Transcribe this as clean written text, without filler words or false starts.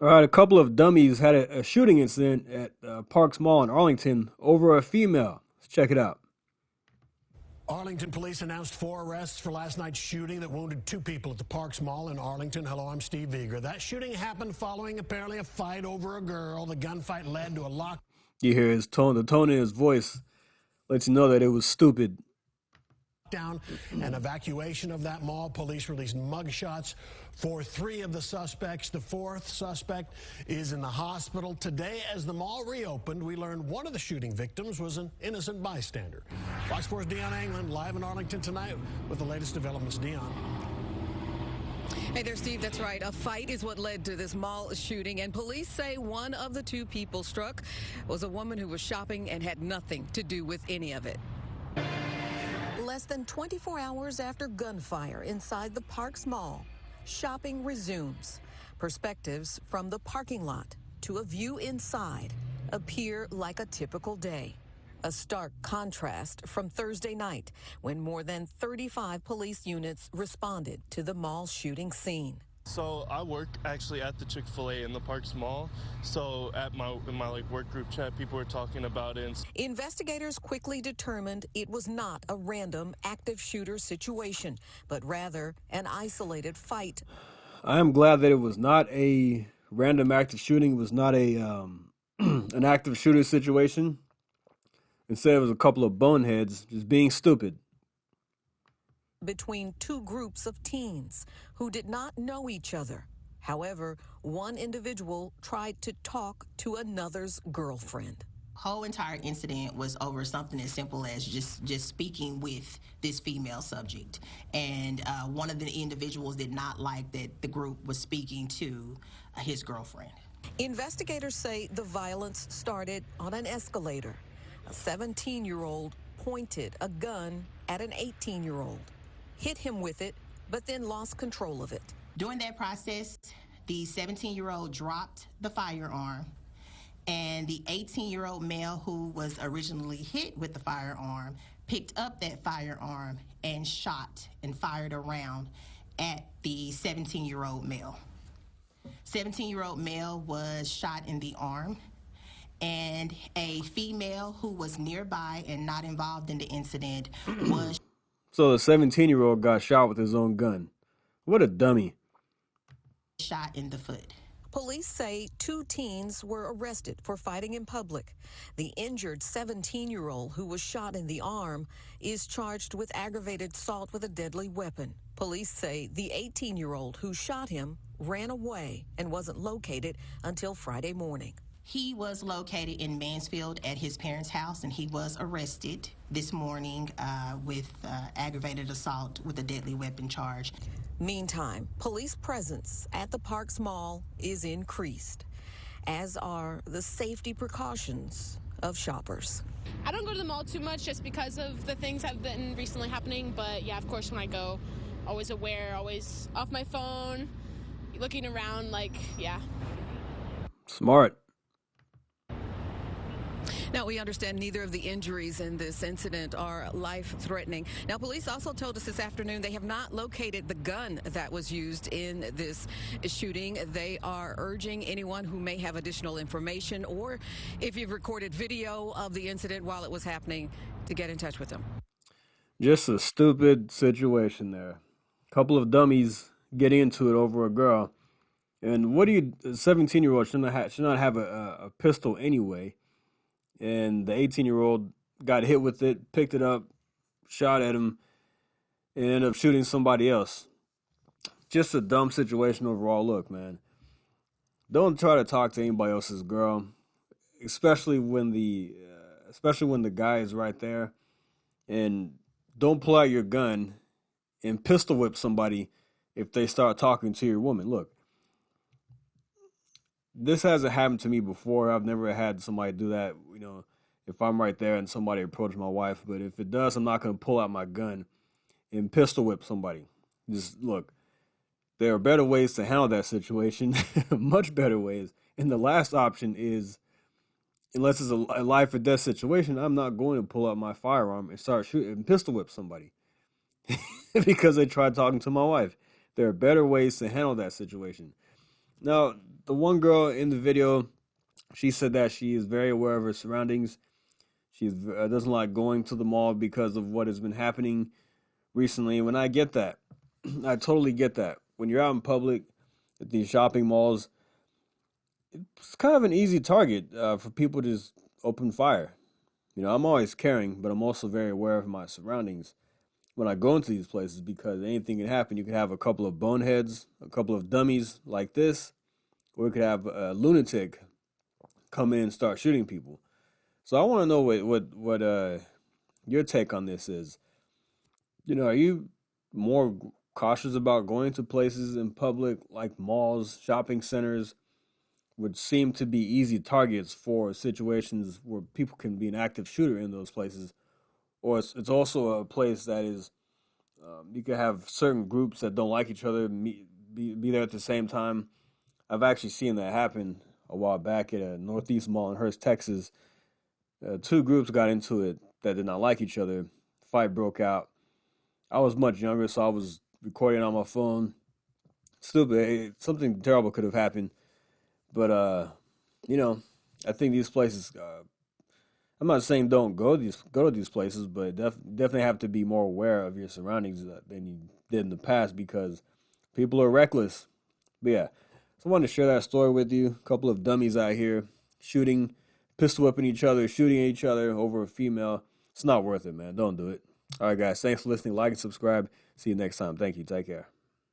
All right, a couple of dummies had a shooting incident at Parks Mall in Arlington over a female. Let's check it out. Arlington police announced 4 arrests for last night's shooting that wounded 2 people at the Parks Mall in Arlington. Hello, I'm Steve Eager. That shooting happened following apparently a fight over a girl. The gunfight led to a lockdown. You hear his tone, the tone in his voice lets you know that it was stupid. And evacuation of that mall. Police released mugshots for 3 of the suspects. The 4th suspect is in the hospital today. As the mall reopened, we learned one of the shooting victims was an innocent bystander. Fox 4's Dion England live in Arlington tonight with the latest developments. Dion. Hey there, Steve. That's right. A fight is what led to this mall shooting, and police say one of the 2 people struck was a woman who was shopping and had nothing to do with any of it. Less than 24 hours after gunfire inside the Parks Mall, shopping resumes. Perspectives from the parking lot to a view inside appear like a typical day. A stark contrast from Thursday night when more than 35 police units responded to the mall shooting scene. So I work actually at the Chick-fil-A in the Parks Mall. So in my work group chat, people were talking about it. Investigators quickly determined it was not a random active shooter situation, but rather an isolated fight. I am glad that it was not a random active shooting. It was not a an active shooter situation. Instead, it was a couple of boneheads just being stupid. Between 2 groups of teens who did not know each other. However, one individual tried to talk to another's girlfriend. Whole entire incident was over something as simple as just speaking with this female subject. And one of the individuals did not like that the group was speaking to his girlfriend. Investigators say the violence started on an escalator. A 17-year-old pointed a gun at an 18-year-old. Hit him with it, but then lost control of it. During that process, the 17-year-old dropped the firearm, and the 18-year-old male who was originally hit with the firearm picked up that firearm and shot and fired a round at the 17-year-old male. 17-year-old male was shot in the arm, and a female who was nearby and not involved in the incident was So the 17-year-old got shot with his own gun. What a dummy. shot in the foot. Police say 2 teens were arrested for fighting in public. The injured 17-year-old who was shot in the arm is charged with aggravated assault with a deadly weapon. Police say the 18-year-old who shot him ran away and wasn't located until Friday morning. He was located in Mansfield at his parents' house, and he was arrested this morning with aggravated assault with a deadly weapon charge. Meantime, police presence at the Parks Mall is increased, as are the safety precautions of shoppers. I don't go to the mall too much just because of the things that have been recently happening, but yeah, of course, when I go, always aware, always off my phone, looking around, like, yeah. Smart. Now, we understand neither of the injuries in this incident are life-threatening. Now, police also told us this afternoon they have not located the gun that was used in this shooting. They are urging anyone who may have additional information or if you've recorded video of the incident while it was happening to get in touch with them. Just a stupid situation there. Couple of dummies get into it over a girl. And what do you, a 17-year-old should not have a pistol anyway. And the 18-year-old got hit with it, picked it up, shot at him, and ended up shooting somebody else. Just a dumb situation overall. Look, man, don't try to talk to anybody else's girl, especially when the guy is right there. And don't pull out your gun and pistol whip somebody if they start talking to your woman. Look, this hasn't happened to me before. I've never had somebody do that, if I'm right there and somebody approaches my wife. But if it does, I'm not going to pull out my gun and pistol whip somebody. Just look, there are better ways to handle that situation, much better ways. And the last option is, unless it's a life or death situation, I'm not going to pull out my firearm and start shooting and pistol whip somebody because they tried talking to my wife. There are better ways to handle that situation. Now, the one girl in the video, she said that she is very aware of her surroundings. She doesn't like going to the mall because of what has been happening recently. When I get that, I totally get that. When you're out in public at these shopping malls, it's kind of an easy target for people to just open fire. I'm always caring, but I'm also very aware of my surroundings when I go into these places because anything can happen. You could have a couple of boneheads, a couple of dummies like this, or you could have a lunatic come in and start shooting people. So I want to know what your take on this is. Are you more cautious about going to places in public like malls, shopping centers, which seem to be easy targets for situations where people can be an active shooter in those places, or it's also a place that is you could have certain groups that don't like each other be there at the same time. I've actually seen that happen a while back at a Northeast Mall in Hurst, Texas. Two groups got into it that did not like each other. Fight broke out. I was much younger, so I was recording on my phone. Stupid. Something terrible could have happened, but you know, I think these places. I'm not saying don't go to these places, but definitely have to be more aware of your surroundings than you did in the past because people are reckless. But yeah, so I wanted to share that story with you. A couple of dummies out here shooting, pistol whipping each other, shooting at each other over a female. It's not worth it, man. Don't do it. All right, guys. Thanks for listening. Like and subscribe. See you next time. Thank you. Take care.